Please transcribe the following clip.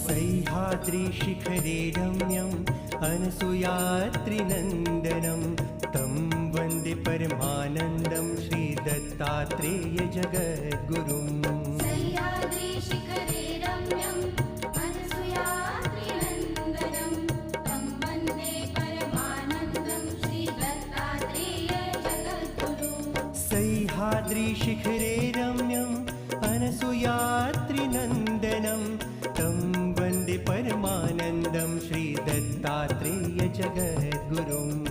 सह्याद्रिशिखरे रम्यम् अनसूयात्रिनन्दनं तं वन्दे परमानन्दं श्रीदत्तात्रेय जगद्गुरुम्। सह्याद्रिशिखरे रम्यम् अनसूयात्रिनन्दनं तं वन्दे परमानन्दं श्रीदत्तात्रेय जगद्गुरुम्। सह्याद्रिशिखरे रम्यम् अनसूयात्रिनन्दनं तं वन्दे परमानन्दं श्रीदत्तात्रेय जगद्गुरुम्।